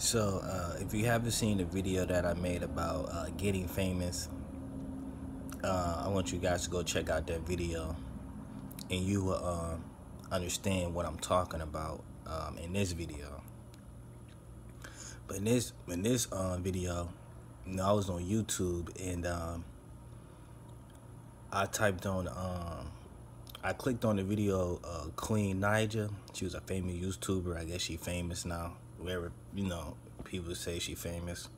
So, if you haven't seen the video that I made about getting famous, I want you guys to go check out that video, and you will understand what I'm talking about in this video. But in this video, I was on YouTube, and I typed on, I clicked on the video Queen Naija. She was a famous YouTuber. I guess she famous now. Wherever people say she famous.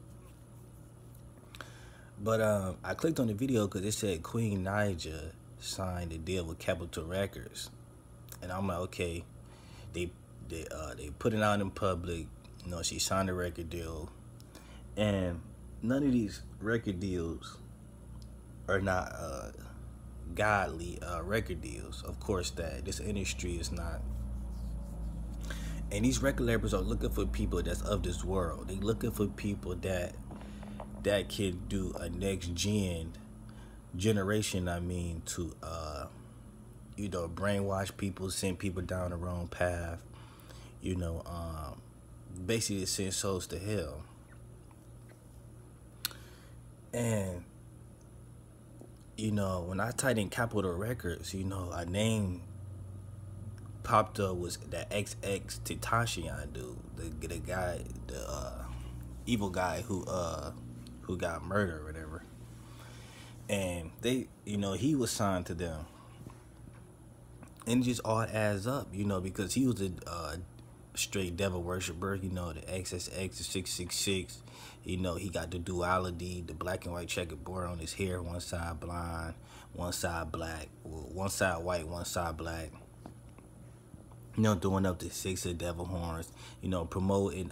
But I clicked on the video because it said Queen Naija signed a deal with Capitol Records, and I'm like, okay, they put it out in public. She signed a record deal, and none of these record deals are not godly record deals. Of course, that this industry is not. And these record labels are looking for people that's of this world. They looking for people that can do a next generation. I mean, to brainwash people, send people down the wrong path. Basically send souls to hell. And when I typed in Capitol Records, a name popped up was that XX Tentacion dude, the guy, the evil guy who got murdered or whatever. And they, he was signed to them, and it just all adds up, because he was a straight devil worshiper. The XXX, the 666. He got the duality, the black and white checkerboard on his hair, one side blind, one side black, one side white, one side black. Doing up to 6 of devil horns. Promoting.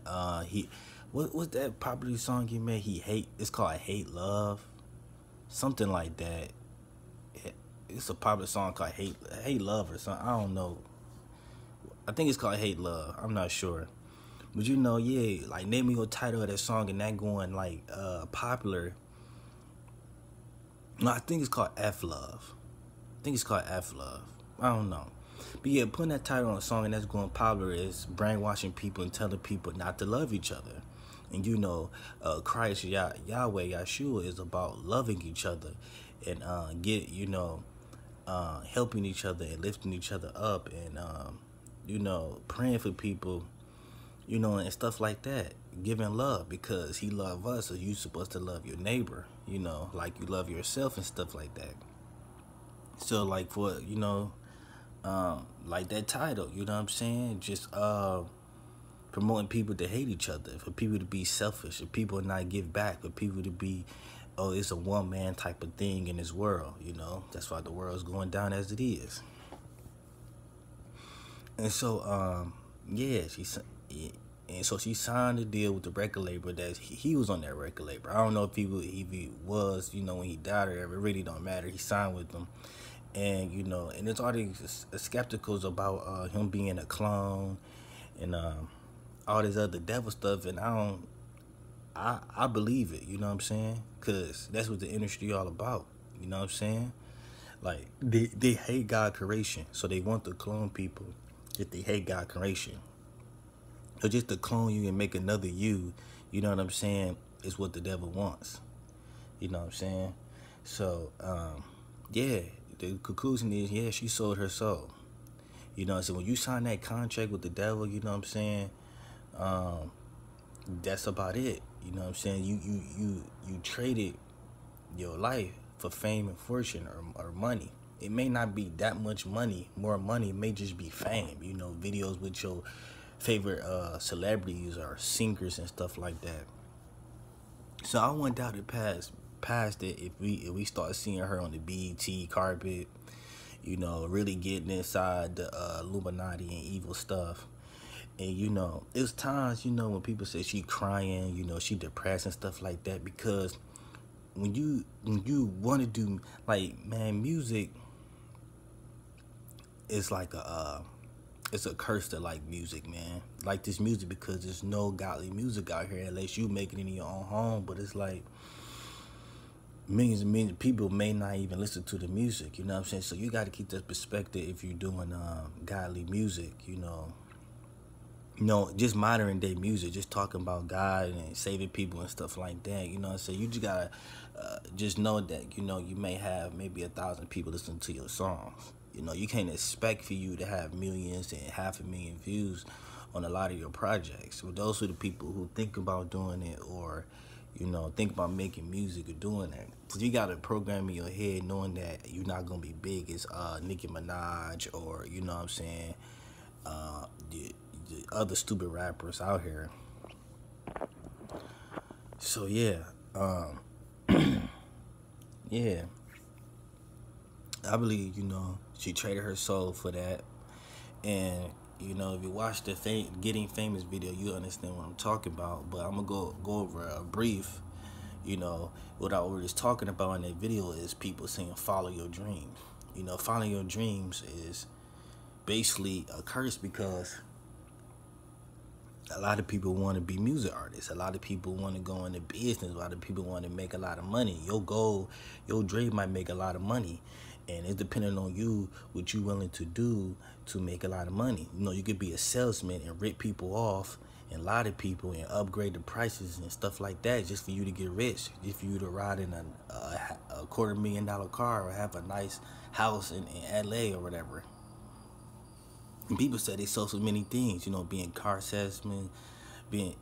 What's that popular song he made? It's called "Hate Love," something like that. It's a popular song called "Hate Love" or something. I don't know. I think it's called "Hate Love." I'm not sure. But yeah, like name me your title of that song and that going like popular. No, I think it's called F Love. I don't know. But yeah, putting that title on a song and that's going popular is brainwashing people and telling people not to love each other. And Christ, Yahweh, Yahshua is about loving each other and helping each other and lifting each other up and praying for people, and stuff like that. Giving love because he loved us, so you supposed to love your neighbor, like you love yourself and stuff like that. So like for like that title, you know what I'm saying? Just promoting people to hate each other, for people to be selfish, for people to not give back, for people to be, oh, it's a one-man type of thing in this world, That's why the world's going down as it is. And so, and so she signed a deal with the record label that he was on that record label. I don't know if he was, when he died or ever. It really don't matter. He signed with them. And and there's all these skepticals about him being a clone and all this other devil stuff, and I believe it, you know what I'm saying? Because that's what the industry all about, you know what I'm saying? Like they hate God creation, so they want to clone people if they hate God creation. So just to clone you and make another you know what I'm saying, is what the devil wants, you know what I'm saying? So yeah, the conclusion is, yeah, she sold her soul. So when you sign that contract with the devil, you know what I'm saying, that's about it. You know what I'm saying? You traded your life for fame and fortune or money. It may not be that much money, more money. It may just be fame. Videos with your favorite celebrities or singers and stuff like that. So I wouldn't doubt it past it if we start seeing her on the BET carpet, really getting inside the Illuminati and evil stuff. And it was times, when people say she crying, she depressed and stuff like that, because when you want to do, like, man, music is like it's a curse to like music, man. Like this music, because there's no godly music out here unless you make it in your own home. But it's like millions and millions of people may not even listen to the music, you know what I'm saying? So you got to keep that perspective if you're doing godly music, just modern day music, just talking about God and saving people and stuff like that. You know what I'm saying? You just gotta just know that, you may have maybe 1,000 people listening to your songs. You can't expect for you to have millions and 500,000 views on a lot of your projects. Well, those are the people who think about doing it, or think about making music or doing that. So you gotta program in your head knowing that you're not gonna be big as Nicki Minaj, or you know what I'm saying, the other stupid rappers out here. So yeah, yeah, I believe she traded her soul for that. And if you watch the Getting Famous video, you understand what I'm talking about. But I'm gonna go over a brief. What I was talking about in that video is people saying follow your dreams. Following your dreams is basically a curse, because a lot of people want to be music artists. A lot of people want to go into business. A lot of people want to make a lot of money. Your goal, your dream might make a lot of money. And it's depending on you, what you willing to do to make a lot of money. You could be a salesman and rip people off and lie to people and upgrade the prices and stuff like that just for you to get rich. Just for you to ride in a $250,000 car or have a nice house in LA or whatever. And people say they sell so many things, being car salesmen, being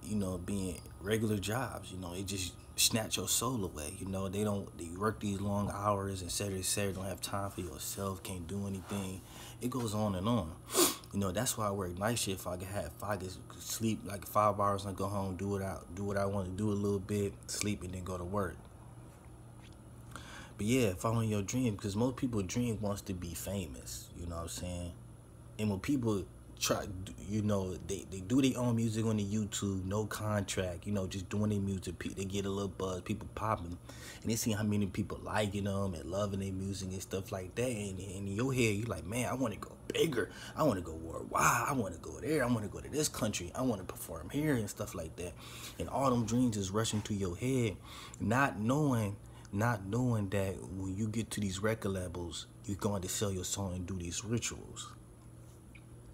regular jobs, it just snatch your soul away. They work these long hours and Saturday, don't have time for yourself, can't do anything. It goes on and on. That's why I work night shift. If I could sleep like 5 hours and go home, do what I want to do a little bit, sleep, and then go to work. But yeah, following your dream, because most people dream wants to be famous, you know what I'm saying? And when people try, they do their own music on the YouTube, no contract, just doing their music, they get a little buzz, people popping, and they see how many people liking them and loving their music and stuff like that. And in your head, you're like, man, I want to go bigger. I want to go worldwide. I want to go there. I want to go to this country. I want to perform here and stuff like that. And all them dreams is rushing through your head, not knowing that when you get to these record labels, you're going to sell your song and do these rituals.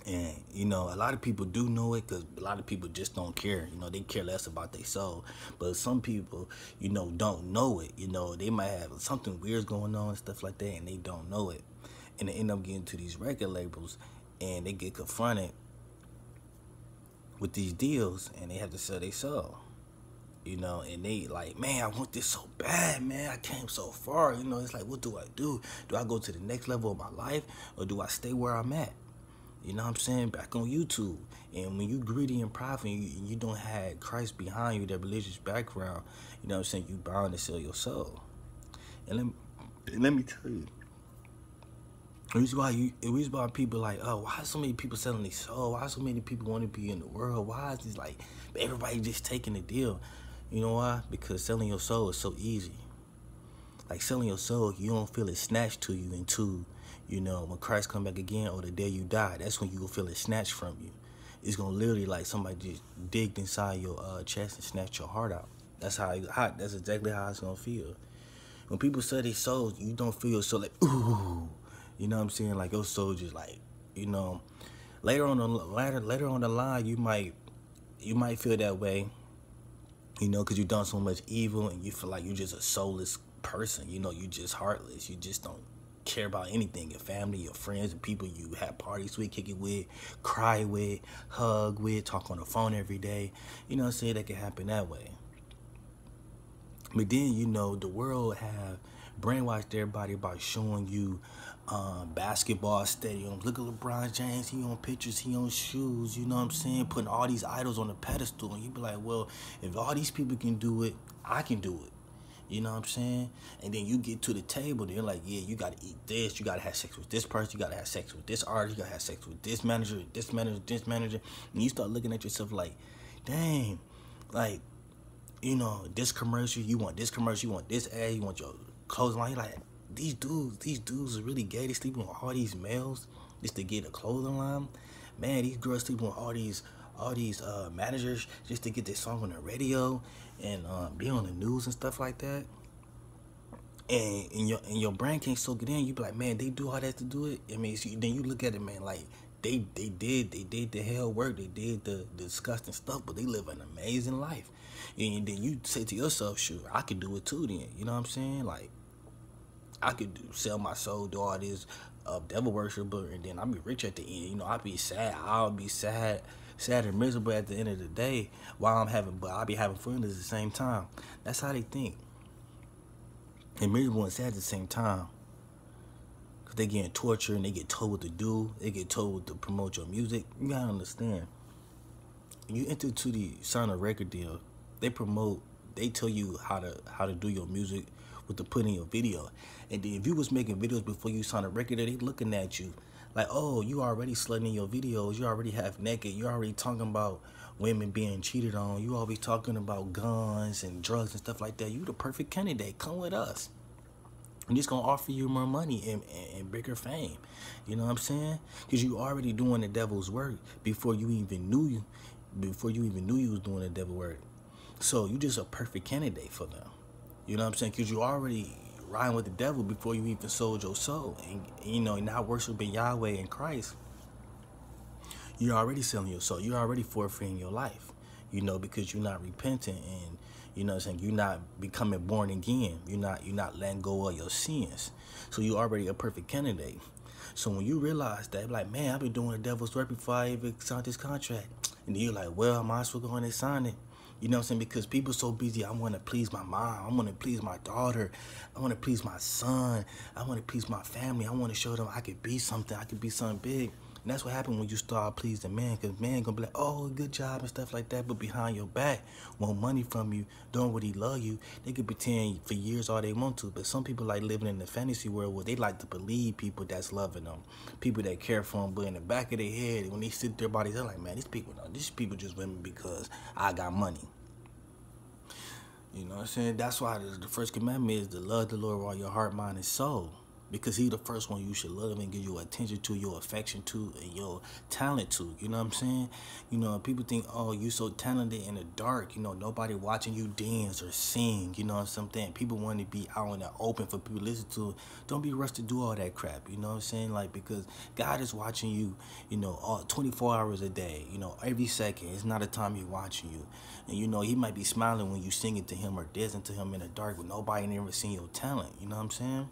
And, a lot of people do know it, because a lot of people just don't care. They care less about their soul. But some people, don't know it. They might have something weird going on and stuff like that, and they don't know it. And they end up getting to these record labels, and they get confronted with these deals, and they have to sell their soul. And they like, man, I want this so bad, man. I came so far. It's like, what do I do? Do I go to the next level of my life, or do I stay where I'm at? You know what I'm saying? Back on YouTube. And when you greedy and prideful, and you don't have Christ behind you, that religious background, you know what I'm saying, you bound to sell your soul. And let me tell you, the reason why people like, oh, why so many people selling their soul? Why so many people want to be in the world? Why is this like, everybody just taking the deal? You know why? Because selling your soul is so easy. Like selling your soul, you don't feel it snatched to you until, when Christ come back again, or the day you die. That's when you will feel it snatched from you. It's gonna literally like somebody just digged inside your chest and snatched your heart out. That's that's exactly how it's gonna feel. When people sell their souls, you don't feel so like, ooh, you know what I'm saying? Like your soul just like, later on the line, you might feel that way, because you've done so much evil and you feel like you're just a soulless person. You just heartless. You just don't care about anything. Your family, your friends, the people you have parties with, kick it with, cry with, hug with, talk on the phone every day. You know what I'm saying? That can happen that way. But then, the world have brainwashed everybody by showing you basketball stadiums. Look at LeBron James. He on pictures. He on shoes. You know what I'm saying? Putting all these idols on a pedestal. And you be like, well, if all these people can do it, I can do it. You know what I'm saying? And then you get to the table, they're like, yeah, you got to eat this. You got to have sex with this person. You got to have sex with this artist. You got to have sex with this manager, this manager, this manager. And you start looking at yourself like, dang, like, this commercial, you want this commercial, you want this ad, you want your clothing line. You're like, these dudes are really gay. They sleeping with all these males just to get a clothing line. Man, these girls sleeping with all these managers just to get their song on the radio and be on the news and stuff like that. And your brain can't soak it in. You be like, man, they do all that to do it. I mean, then you look at it, man, like They did the hell work. They did the disgusting stuff, but they live an amazing life. And then you say to yourself, "Shoot, I could do it too." Then you know what I'm saying? Like I could sell my soul, do all this devil worship, but and then I'll be rich at the end. You know, I'll be sad. I'll be sad and miserable at the end of the day while but I'll be having fun at the same time. That's how they think. And miserable and sad at the same time. Cause they getting tortured and they get told what to do. They get told what to promote your music. You gotta understand. When you enter to the sign a record deal, they tell you how to do your music, what to put in your video. And then if you was making videos before you sign a record deal, they looking at you like, oh, you already slutting in your videos, you already half naked, you already talking about women being cheated on, you always talking about guns and drugs and stuff like that. You the perfect candidate. Come with us. I'm just gonna offer you more money and bigger fame. You know what I'm saying? Because you already doing the devil's work before you even knew you was doing the devil work. So you just a perfect candidate for them. You know what I'm saying? Because you already riding with the devil before you even sold your soul. And you know, not worshiping Yahweh and Christ. You're already selling your soul. You're already forfeiting your life. You know, because you're not repenting and you know what I'm saying, you're not becoming born again. You're not letting go of your sins. So you're already a perfect candidate. So when you realize that, like, man, I've been doing the devil's work before I even signed this contract. And then you're like, well, I might as well go ahead and sign it. You know what I'm saying? Because people so busy, I want to please my mom. I want to please my daughter. I want to please my son. I want to please my family. I want to show them I could be something. I could be something big. And that's what happens when you start pleasing man. Because man going to be like, oh, good job and stuff like that. But behind your back, want money from you, doing what he love you. They could pretend for years all they want to. But some people like living in the fantasy world where they like to believe people that's loving them. People that care for them. But in the back of their head, when they sit there by they're like, man, these people just with me because I got money. You know what I'm saying? That's why the first commandment is to love the Lord with all your heart, mind, and soul. Because he's the first one you should love and give your attention to, your affection to, and your talent to. You know what I'm saying? You know, people think, oh, you so talented in the dark. You know, nobody watching you dance or sing. You know what I'm saying? People want to be out in the open for people to listen to. Don't be rushed to do all that crap. You know what I'm saying? Like, because God is watching you, you know, all 24 hours a day. You know, every second. It's not a time he's watching you. And, you know, he might be smiling when you sing it to him or dancing to him in the dark, but nobody never seen your talent. You know what I'm saying?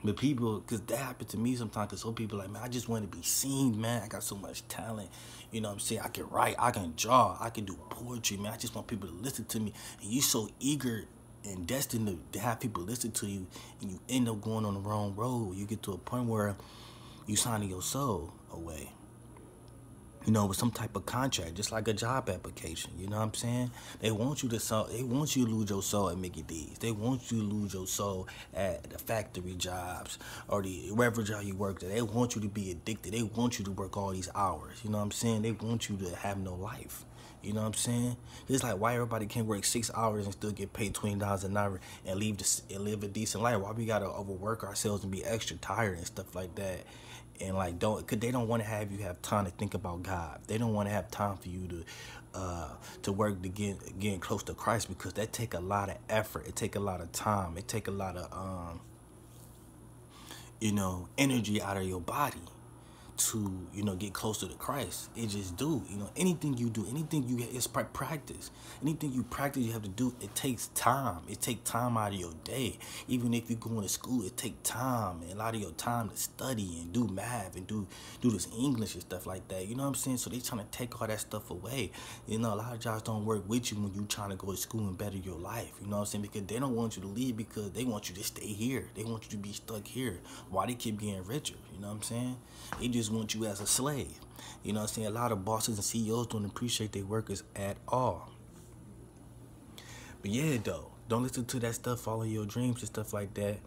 But people, because that happened to me sometimes, because some people like, man, I just want to be seen, man. I got so much talent. You know what I'm saying? I can write, I can draw, I can do poetry, man. I just want people to listen to me. And you so eager and destined to have people listen to you, and you end up going on the wrong road. You get to a point where you signing your soul away. You know, with some type of contract, just like a job application. You know what I'm saying? They want you to lose your soul at Mickey D's. They want you to lose your soul at the factory jobs or the wherever job you work at. They want you to be addicted. They want you to work all these hours. You know what I'm saying? They want you to have no life. You know what I'm saying? It's like why everybody can work 6 hours and still get paid $20 an hour and live a decent life. Why we gotta overwork ourselves and be extra tired and stuff like that? And like cause they don't want to have you have time to think about God. They don't want to have time for you to work to get close to Christ, because that take a lot of effort. It take a lot of time. It take a lot of energy out of your body to get closer to Christ. It just do. Anything you do, it's practice. Anything you practice, you have to do. It takes time. It takes time out of your day. Even if you're going to school, it takes time and a lot of your time to study and do math and do this English and stuff like that. You know what I'm saying? So they trying to take all that stuff away. A lot of jobs don't work with you when you trying to go to school and better your life. You know what I'm saying? Because they don't want you to leave, because they want you to stay here. They want you to be stuck here while they keep getting richer. You know what I'm saying? They just want you as a slave. You know what I'm saying? A lot of bosses and CEOs don't appreciate their workers at all. But yeah, though, don't listen to that stuff, follow your dreams and stuff like that.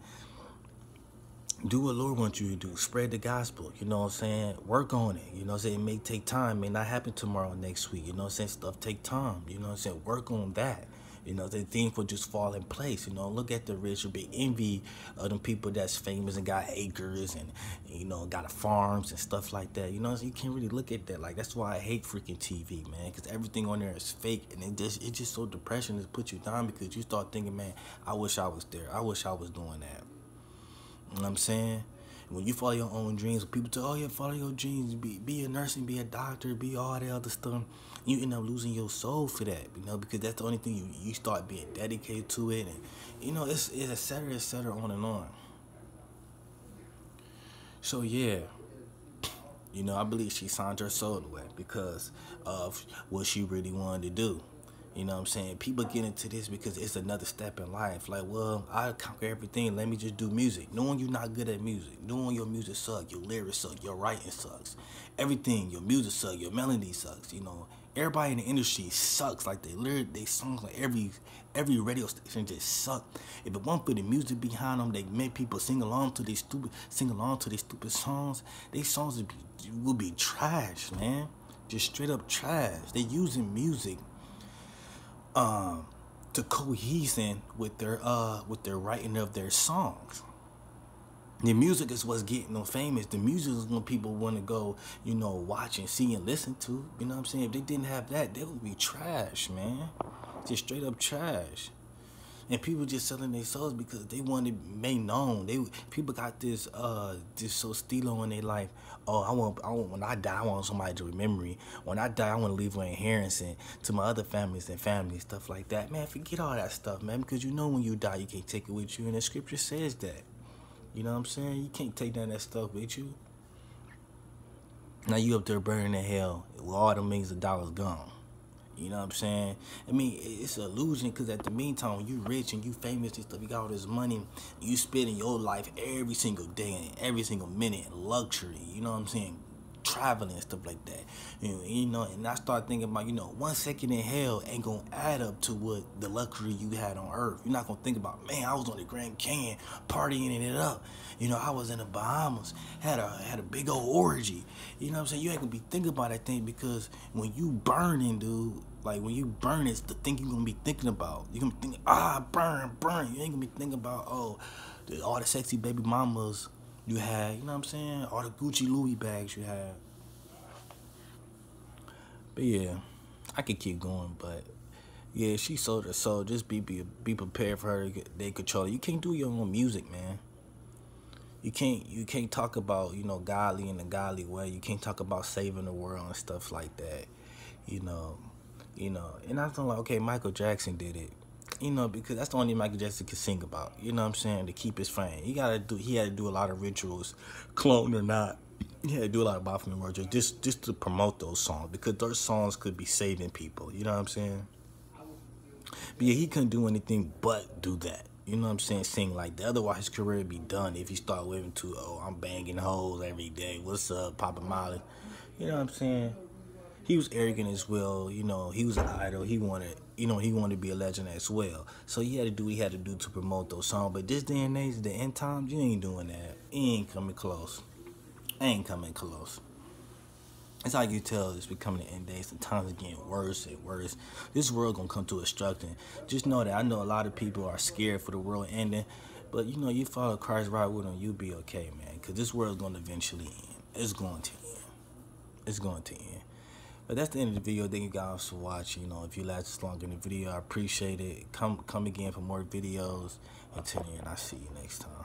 Do what Lord wants you to do. Spread the gospel. You know what I'm saying? Work on it. You know what I'm saying? It may take time. It may not happen tomorrow, next week. You know what I'm saying? Stuff take time. You know what I'm saying? Work on that. The thing will just fall in place. Look at the rich, big envy of them people that's famous and got acres and, got farms and stuff like that. So you can't really look at that. Like, that's why I hate freaking TV, man, because everything on there is fake, and it's just so depression to put you down, because you start thinking, man, I wish I was there. I wish I was doing that. You know what I'm saying? When you follow your own dreams, when people tell, oh yeah, follow your dreams, be a nurse and be a doctor, be all that other stuff, you end up losing your soul for that, because that's the only thing you start being dedicated to it, and it's et cetera, on and on. So yeah, I believe she signed her soul away because of what she really wanted to do. You know what I'm saying? People get into this because it's another step in life. Like, well, I conquer everything. Let me just do music. Knowing you're not good at music. Knowing your music sucks. Your lyrics suck. Your writing sucks. Everything. Your music sucks. Your melody sucks. Everybody in the industry sucks. Like, they songs, like every radio station just suck. If it weren't for the music behind them, they make people sing along to these stupid songs. These songs would be trash, man. Just straight up trash. They using music to cohesing with their writing of their songs. The music is what's getting them famous. The music is what people want to go, watch and see and listen to. You know what I'm saying? If they didn't have that, they would be trash, man. Just straight up trash. And people just selling their souls because they want to be made known. People got this so stilo in their life. Oh, I want when I die, I want somebody to remember me. When I die, I want to leave an inheritance to my other families, stuff like that. Man, forget all that stuff, man, because when you die, you can't take it with you, and the scripture says that. You know what I'm saying? You can't take none of that stuff with you. Now you up there burning in hell with all the millions of dollars gone. You know what I'm saying? I mean, it's an illusion because at the meantime, when you rich and you famous and stuff, you got all this money, you spending your life every single day and every single minute in luxury. You know what I'm saying? Traveling and stuff like that. And I start thinking about, 1 second in hell ain't gonna add up to what the luxury you had on earth. You're not gonna think about, man, I was on the Grand Canyon partying it up. I was in the Bahamas, had a big old orgy. You know what I'm saying? You ain't gonna be thinking about that thing because when you burning, dude, like when you burn, it's the thing you're gonna be thinking about. You're gonna be thinking, burn. You ain't gonna be thinking about, all the sexy baby mamas you had, you know what I'm saying? All the Gucci Louis bags you had. But yeah, I could keep going, but yeah, she sold her soul. Just be prepared for her to they control you. You can't do your own music, man. You can't talk about, godly in a godly way. You can't talk about saving the world and stuff like that. And I was like, okay, Michael Jackson did it. Because that's the only Michael Jackson could sing about. You know what I'm saying? To keep his fame. He had to do a lot of rituals, clone or not. He had to do a lot of Baphomet work just to promote those songs. Because those songs could be saving people. You know what I'm saying? But yeah, he couldn't do anything but do that. You know what I'm saying? Sing like that. Otherwise, his career would be done if he start living to, I'm banging hoes every day. What's up, Papa Molly? You know what I'm saying? He was arrogant as well. He was an idol. He wanted to be a legend as well. So he had to do what he had to do to promote those songs. But this day and age, the end times, you ain't doing that. You ain't coming close. Ain't coming close. That's how you tell it's becoming the end days. The times are getting worse and worse. This world gonna come to a destruction. Just know that I know a lot of people are scared for the world ending. But you follow Christ right with him, you'll be okay, man. Because this world's gonna eventually end. It's going to end. It's going to end. But that's the end of the video. Thank you guys for watching. If you last this long in the video, I appreciate it. Come again for more videos. Until then, I'll see you next time.